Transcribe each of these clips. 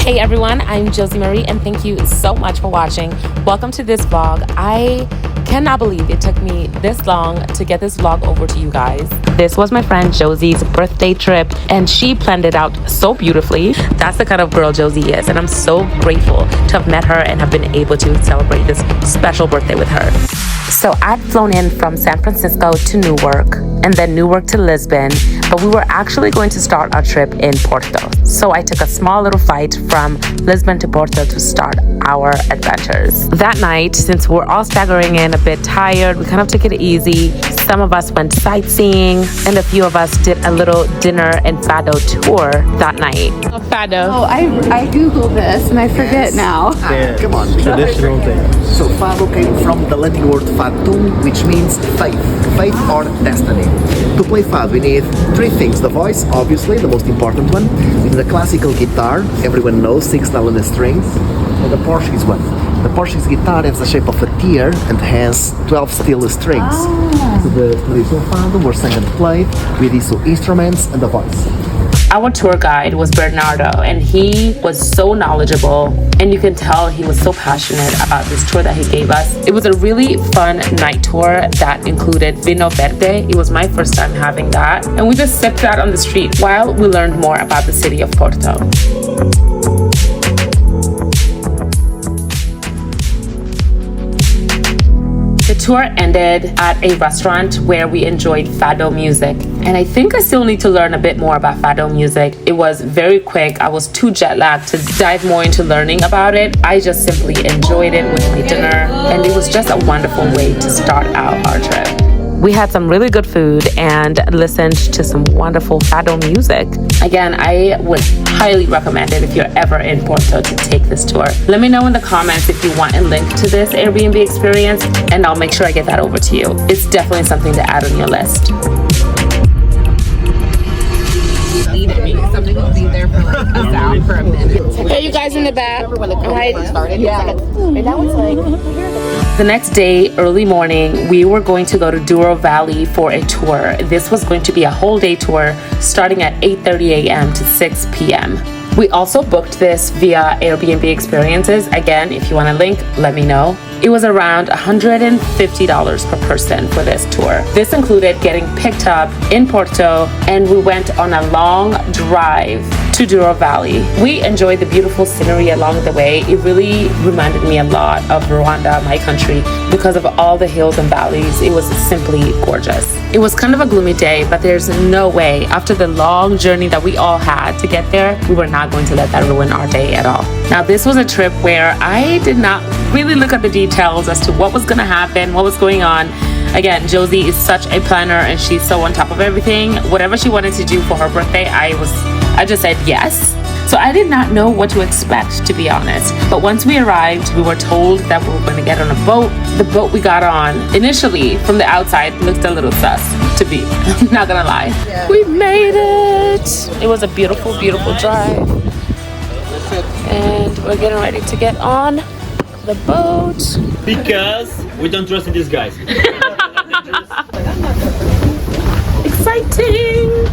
Hey everyone, I'm Josie Marie and thank you so much for watching. Welcome to this vlog. I cannot believe it took me this long to get this vlog over to you guys. This was my friend Josie's birthday trip and she planned it out so beautifully. That's the kind of girl Josie is and I'm so grateful to have met her and have been able to celebrate this special birthday with her. So I'd flown in from San Francisco to Newark and then Newark to Lisbon, but we were actually going to start our trip in Porto. So I took a small little flight from Lisbon to Porto to start our adventures. That night, since we're all staggering in a bit tired, we kind of took it easy. Some of us went sightseeing and a few of us did a little dinner and Fado tour that night. Fado. Oh, I googled this and I forget now. Come on. Traditional thing. So Fado came from the Latin word fatum, which means faith or destiny. To play Fado, we need three things. The voice, obviously, the most important one. We need a classical guitar, everyone knows, 6 nylon strings, and the Portuguese one. The Portuguese guitar has the shape of a tear and has 12 steel strings. So the traditional Fado were sung and played with these instruments and the voice. Our tour guide was Bernardo and he was so knowledgeable and you can tell he was so passionate about this tour that he gave us. It was a really fun night tour that included Vino Verde. It was my first time having that and we just sipped that on the street while we learned more about the city of Porto. The tour ended at a restaurant where we enjoyed Fado music. And I think I still need to learn a bit more about Fado music. It was very quick. I was too jet lagged to dive more into learning about it. I just simply enjoyed it with my dinner. And it was just a wonderful way to start out our trip. We had some really good food and listened to some wonderful Fado music. Again, I would highly recommend it if you're ever in Porto to take this tour. Let me know in the comments if you want a link to this Airbnb experience and I'll make sure I get that over to you. It's definitely something to add on your list. Something will be there for like a sound for a minute. Hey, you guys in the back. Started. Yeah. The next day, early morning, we were going to go to Douro Valley for a tour. This was going to be a whole day tour starting at 8:30 a.m. to 6 p.m. We also booked this via Airbnb experiences. Again, if you want a link, let me know. It was around $150 per person for this tour. This included getting picked up in Porto and we went on a long drive to Douro Valley. We enjoyed the beautiful scenery along the way. It really reminded me a lot of Rwanda, my country, because of all the hills and valleys. It was simply gorgeous. It was kind of a gloomy day, but there's no way, after the long journey that we all had to get there, we were not going to let that ruin our day at all. Now, this was a trip where I did not really look at the details as to what was gonna happen, what was going on. Again, Josie is such a planner and she's so on top of everything. Whatever she wanted to do for her birthday, I just said yes. So I did not know what to expect, to be honest. But once we arrived, we were told that we were going to get on a boat. The boat we got on, initially, from the outside, looked a little sus, to be not gonna lie. Yeah. We made it! It was a beautiful, beautiful drive. And we're getting ready to get on the boat. Because we don't trust in these guys. Exciting!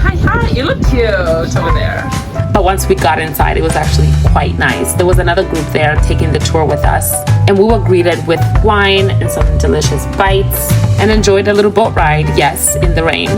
Hi, you look cute over there. But once we got inside, it was actually quite nice. There was another group there taking the tour with us, and we were greeted with wine and some delicious bites and enjoyed a little boat ride, yes, in the rain.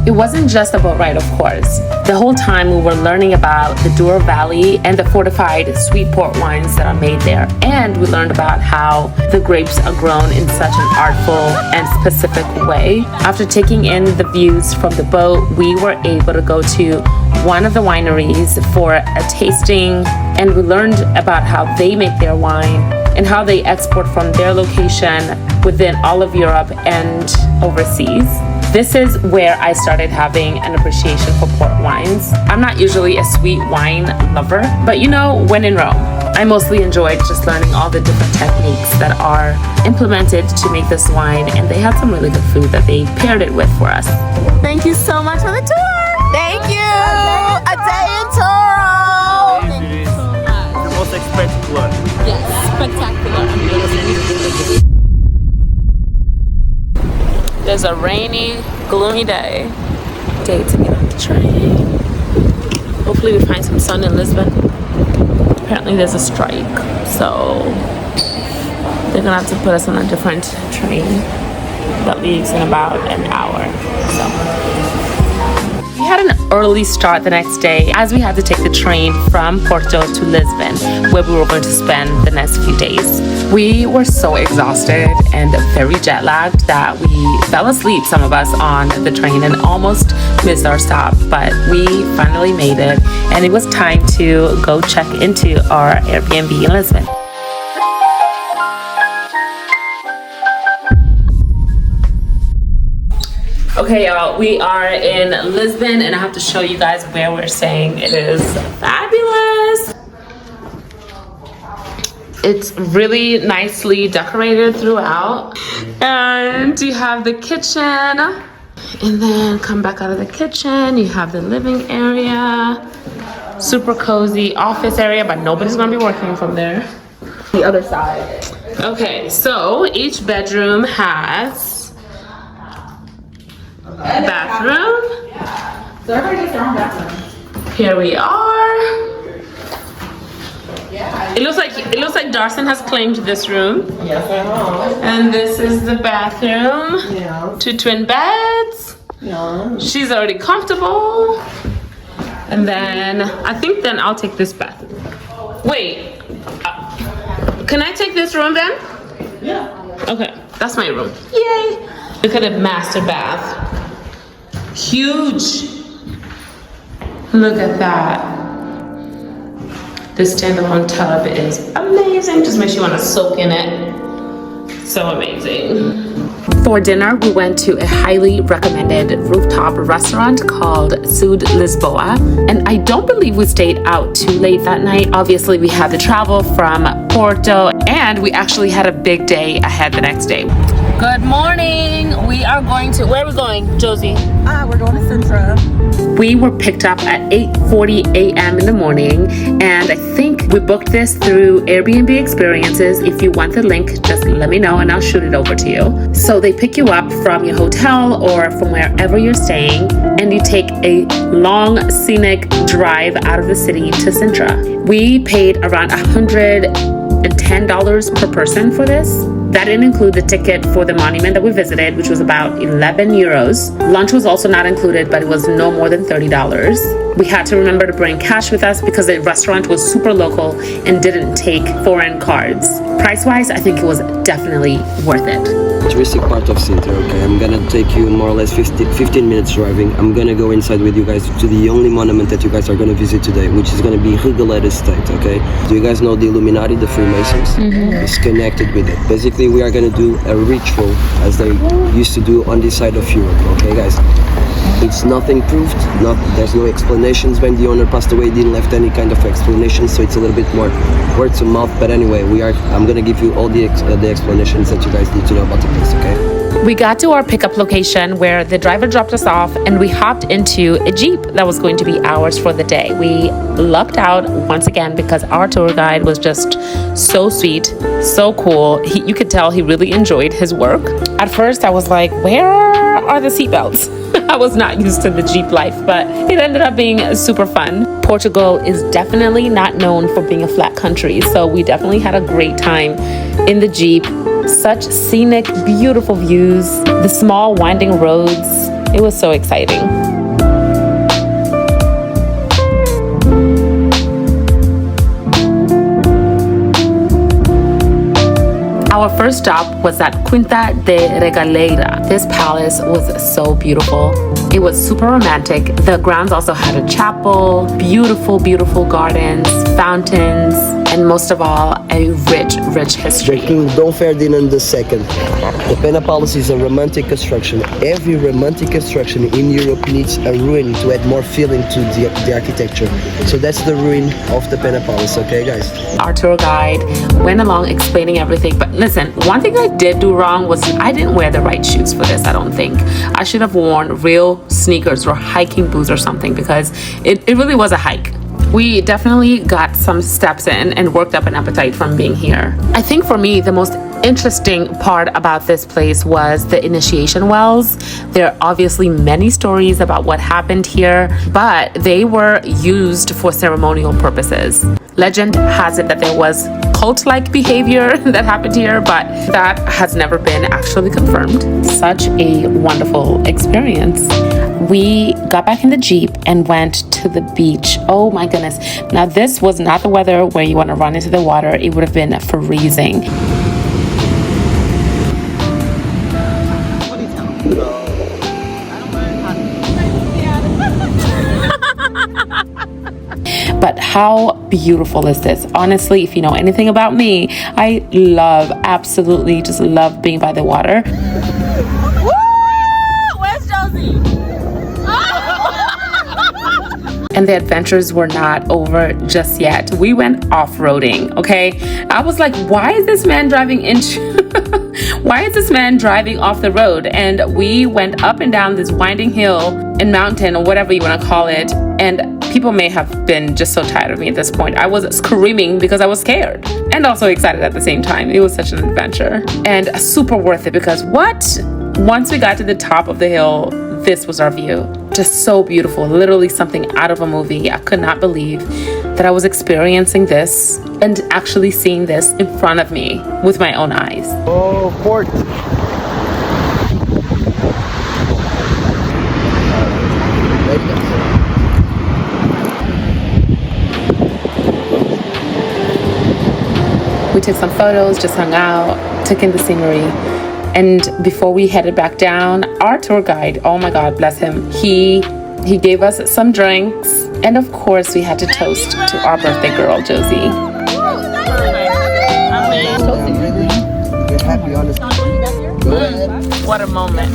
It wasn't just a boat ride, of course. The whole time we were learning about the Douro Valley and the fortified sweet port wines that are made there. And we learned about how the grapes are grown in such an artful and specific way. After taking in the views from the boat, we were able to go to one of the wineries for a tasting, and we learned about how they make their wine and how they export from their location within all of Europe and overseas. This is where I started having an appreciation for port wines. I'm not usually a sweet wine lover, but you know, when in Rome. I mostly enjoyed just learning all the different techniques that are implemented to make this wine, and they had some really good food that they paired it with for us. Thank you so much for the tour! Thank you! A day in Douro! The most spectacular. Yes, spectacular. There's a rainy, gloomy day to get on the train. Hopefully we find some sun in Lisbon. apparently there's a strike, so they're gonna have to put us on a different train that leaves in about an hour. So we had an early start the next day as we had to take the train from Porto to Lisbon, where we were going to spend the next few days. We were so exhausted and very jet lagged that we fell asleep, some of us, on the train and almost missed our stop, but we finally made it, and it was time to go check into our Airbnb in Lisbon. Okay, y'all, we are in Lisbon, and I have to show you guys where we're staying. It is fabulous. It's really nicely decorated throughout, and you have the kitchen, and then come back out of the kitchen, you have the living area, super cozy office area, but nobody's gonna be working from there. The other side. Okay, so each bedroom has a bathroom. So everybody gets their own bathroom. Here we are. It looks like Darcy has claimed this room. Yes, I know. And this is the bathroom. Yeah. 2 twin beds. Yeah. She's already comfortable. And then I think then I'll take this bathroom. Wait. Can I take this room then? Yeah. Okay, that's my room. Yay! Look at the master bath. Huge. Look at that. This standalone tub is amazing. Just makes you want to soak in it. So amazing. For dinner, we went to a highly recommended rooftop restaurant called Sud Lisboa. And I don't believe we stayed out too late that night. Obviously, we had to travel from Porto, and we actually had a big day ahead the next day. Good morning. We are going to, where are we going, Josie? We're going to Sintra. We were picked up at 8:40 a.m. in the morning, and I think we booked this through Airbnb Experiences. If you want the link, just let me know and I'll shoot it over to you. So they pick you up from your hotel or from wherever you're staying, and you take a long scenic drive out of the city to Sintra. We paid around $110 per person for this. That didn't include the ticket for the monument that we visited, which was about 11 euros. Lunch was also not included, but it was no more than $30. We had to remember to bring cash with us because the restaurant was super local and didn't take foreign cards. Price-wise, I think it was definitely worth it. Touristic part of Sintra, okay? I'm gonna take you more or less 15 minutes driving. I'm gonna go inside with you guys to the only monument that you guys are gonna visit today, which is gonna be Regaleta Estate, okay? Do you guys know the Illuminati, the Freemasons? It's connected with it. Basically, we are gonna do a ritual as they used to do on this side of Europe, okay, guys? It's nothing proved, there's no explanations. When the owner passed away, didn't left any kind of explanation, so it's a little bit more word to mouth. But anyway, I'm gonna give you all the explanations that you guys need to know about the place, okay? We got to our pickup location where the driver dropped us off, and we hopped into a Jeep that was going to be ours for the day. We lucked out once again because our tour guide was just so sweet, so cool. You could tell he really enjoyed his work. At first, I was like, where are the seatbelts? I was not used to the Jeep life, but it ended up being super fun. Portugal is definitely not known for being a flat country, so we definitely had a great time in the Jeep. Such scenic, beautiful views, the small winding roads. It was so exciting. Our first stop was at Quinta de Regaleira. This palace was so beautiful. It was super romantic. The grounds also had a chapel, beautiful, beautiful gardens, fountains, and most of all, a rich, rich history. The King Dom Ferdinand II. The Pena Palace is a romantic construction. Every romantic construction in Europe needs a ruin to add more feeling to the architecture. So that's the ruin of the Pena Palace, okay, guys? Our tour guide went along explaining everything, but listen, one thing I did do wrong was I didn't wear the right shoes for this, I don't think. I should have worn real sneakers or hiking boots or something because it really was a hike. We definitely got some steps in and worked up an appetite from being here. I think for me, the most interesting part about this place was the initiation wells. There are obviously many stories about what happened here, but they were used for ceremonial purposes. Legend has it that there was cult-like behavior that happened here, but that has never been actually confirmed. Such a wonderful experience. We got back in the Jeep and went to the beach. Oh my goodness. Now this was not the weather where you want to run into the water. It would have been freezing. But how beautiful is this? Honestly, if you know anything about me, I absolutely just love being by the water. Woo! Where's Josie? And the adventures were not over just yet. We went off-roading, okay? I was like, why is this man driving why is this man driving off the road? And we went up and down this winding hill and mountain, or whatever you want to call it. And people may have been just so tired of me at this point. I was screaming because I was scared and also excited at the same time. It was such an adventure and super worth it because once we got to the top of the hill, this was our view. Just so beautiful, literally something out of a movie. I could not believe that I was experiencing this and actually seeing this in front of me with my own eyes. Oh, Porto. We took some photos, just hung out, took in the scenery. And before we headed back down, our tour guide, oh my God, bless him, he gave us some drinks. And of course, we had to toast to our birthday girl, Josie. What a moment.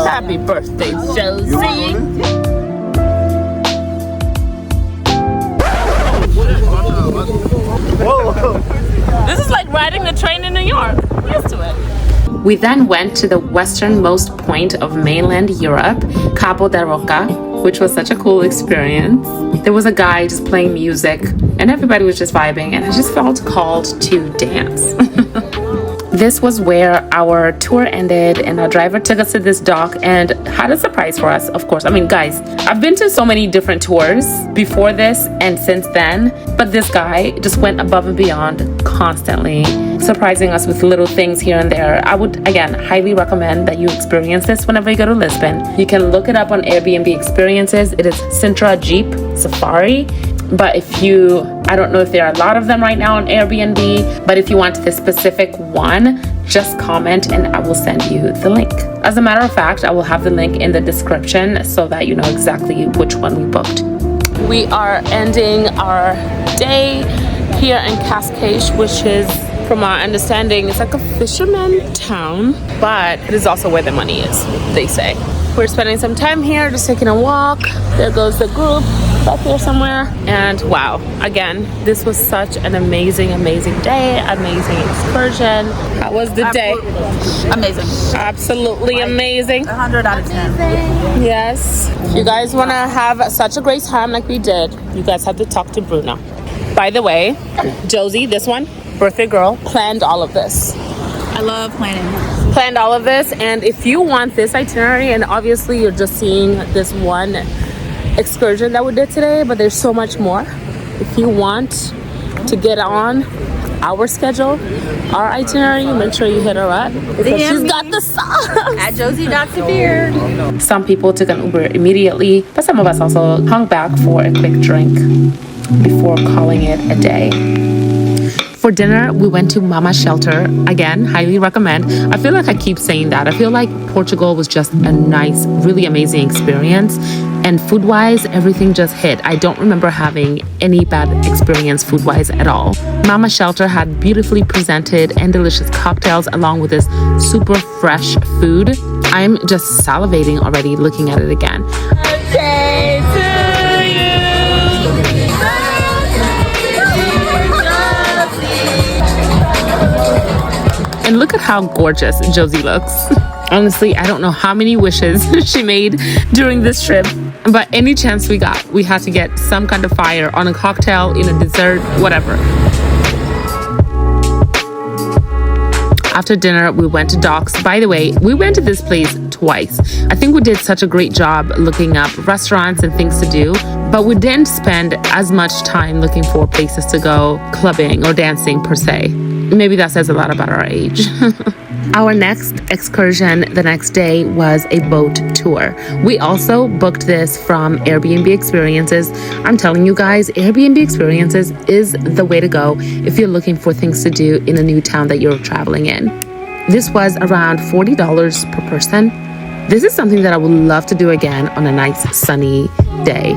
Happy birthday, Josie. This is like riding the train in New York. I'm used to it. We then went to the westernmost point of mainland Europe, Cabo da Roca, which was such a cool experience. There was a guy just playing music and everybody was just vibing, and I just felt called to dance. This was where our tour ended, and our driver took us to this dock and had a surprise for us, of course. I mean, guys, I've been to so many different tours before this and since then, but this guy just went above and beyond constantly, surprising us with little things here and there. I would, again, highly recommend that you experience this whenever you go to Lisbon. You can look it up on Airbnb experiences. It is Sintra Jeep Safari. But I don't know if there are a lot of them right now on Airbnb, but if you want the specific one, just comment and I will send you the link. As a matter of fact, I will have the link in the description so that you know exactly which one we booked. We are ending our day here in Cascais, which is, from our understanding, it's like a fisherman town, but it is also where the money is, they say. We're spending some time here, just taking a walk. There goes the group up here somewhere. And wow, again, this was such an amazing day, amazing excursion. How was the day? Amazing. Absolutely amazing. 100 out of 10. Yes. If you guys want to have such a great time like we did, you guys have to talk to Bruno. By the way, Josie, this one, birthday girl, planned all of this. I love planning. Planned all of this, and if you want this itinerary, and obviously you're just seeing this one excursion that we did today, but there's so much more. If you want to get on our schedule, our itinerary, make sure you hit her up because she's got the sauce. At Josie.severe. Some people took an Uber immediately, but some of us also hung back for a quick drink before calling it a day. For dinner, we went to Mama's Shelter. Again, highly recommend. I feel like I keep saying that. I feel like Portugal was just a nice, really amazing experience. And food-wise, everything just hit. I don't remember having any bad experience food-wise at all. Mama's Shelter had beautifully presented and delicious cocktails along with this super fresh food. I'm just salivating already looking at it again. Okay, and look at how gorgeous Josie looks. Honestly, I don't know how many wishes she made during this trip. But any chance we got, we had to get some kind of fire on a cocktail, in a dessert, whatever. After dinner, we went to Docks. By the way, we went to this place twice. I think we did such a great job looking up restaurants and things to do, but we didn't spend as much time looking for places to go clubbing or dancing per se. Maybe that says a lot about our age. Our next excursion the next day was a boat tour. We also booked this from Airbnb Experiences. I'm telling you guys, Airbnb Experiences is the way to go if you're looking for things to do in a new town that you're traveling in. This was around $40 per person. This is something that I would love to do again on a nice sunny day.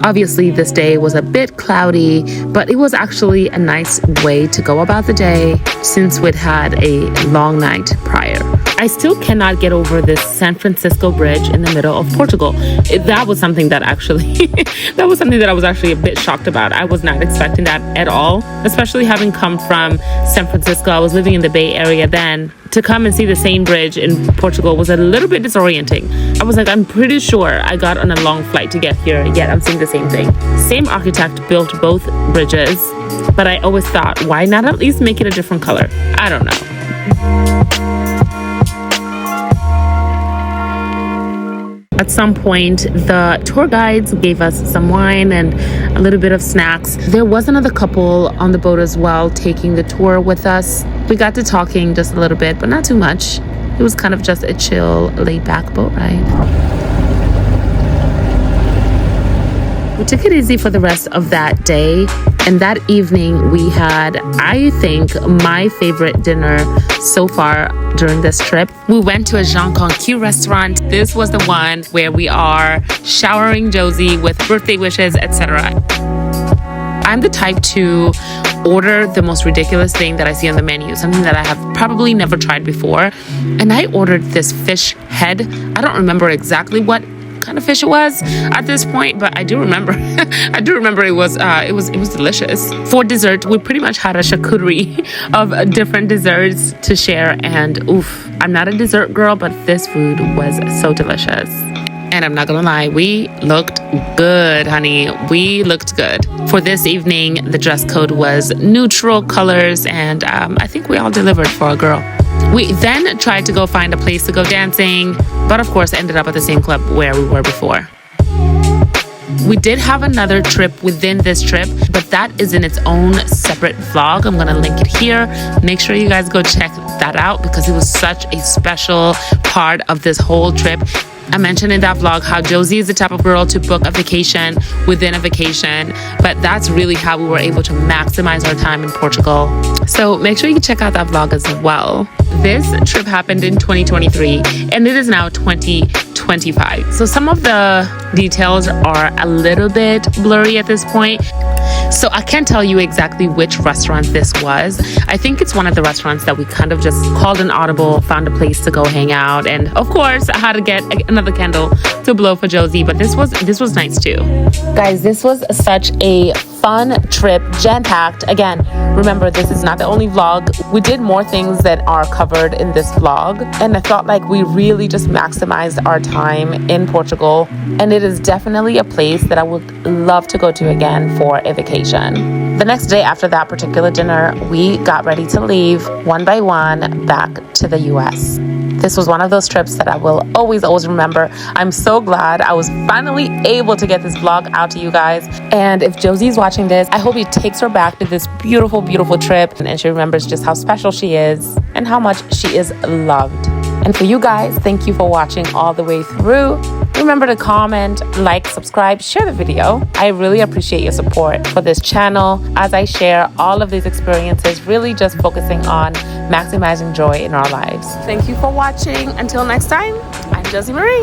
Obviously, this day was a bit cloudy, but it was actually a nice way to go about the day since we'd had a long night prior. I still cannot get over this San Francisco Bridge in the middle of Portugal. That was something that actually, I was actually a bit shocked about. I was not expecting that at all, especially having come from San Francisco. I was living in the Bay Area then. To come and see the same bridge in Portugal was a little bit disorienting. I was like, I'm pretty sure I got on a long flight to get here, yet I'm seeing the same thing. Same architect built both bridges, but I always thought, why not at least make it a different color? I don't know. At some point, the tour guides gave us some wine and a little bit of snacks. There was another couple on the boat as well taking the tour with us. We got to talking just a little bit, but not too much. It was kind of just a chill, laid-back boat ride. We took it easy for the rest of that day, and that evening we had, I think, my favorite dinner so far during this trip. We went to a Jean Concu restaurant. This was the one where we are showering Josie with birthday wishes, etc. I'm the type to order the most ridiculous thing that I see on the menu, something that I have probably never tried before. And I ordered this fish head. I don't remember exactly what kind of fish it was at this point, but I do remember it was delicious. For dessert, we pretty much had a charcuterie of different desserts to share, and oof, I'm not a dessert girl, but this food was so delicious. And I'm not gonna lie, we looked good, honey. We looked good. For this evening, the dress code was neutral colors, and I think we all delivered for a girl. We then tried to go find a place to go dancing, but of course ended up at the same club where we were before. We did have another trip within this trip, but that is in its own separate vlog. I'm gonna link it here. Make sure you guys go check that out because it was such a special part of this whole trip. I mentioned in that vlog how Josie is the type of girl to book a vacation within a vacation, but that's really how we were able to maximize our time in Portugal. So make sure you check out that vlog as well. This trip happened in 2023 and it is now 2025. So some of the details are a little bit blurry at this point. So I can't tell you exactly which restaurant this was. I think it's one of the restaurants that we kind of just called an audible, found a place to go hang out, and of course I had to get another candle to blow for Josie, but this was nice too. Guys, this was such a fun trip, jam-packed. Again, remember, this is not the only vlog. We did more things that are covered in this vlog, and I felt like we really just maximized our time in Portugal, and it is definitely a place that I would love to go to again for a vacation. The next day after that particular dinner, we got ready to leave one by one back to the US. This was one of those trips that I will always remember. I'm so glad I was finally able to get this vlog out to you guys. And if Josie's watching this, I hope it takes her back to this beautiful, beautiful trip, and she remembers just how special she is and how much she is loved. And for you guys, thank you for watching all the way through. Remember to comment, like, subscribe, share the video. I really appreciate your support for this channel as I share all of these experiences, really just focusing on maximizing joy in our lives. Thank you for watching. Until next time, I'm Josie Marie.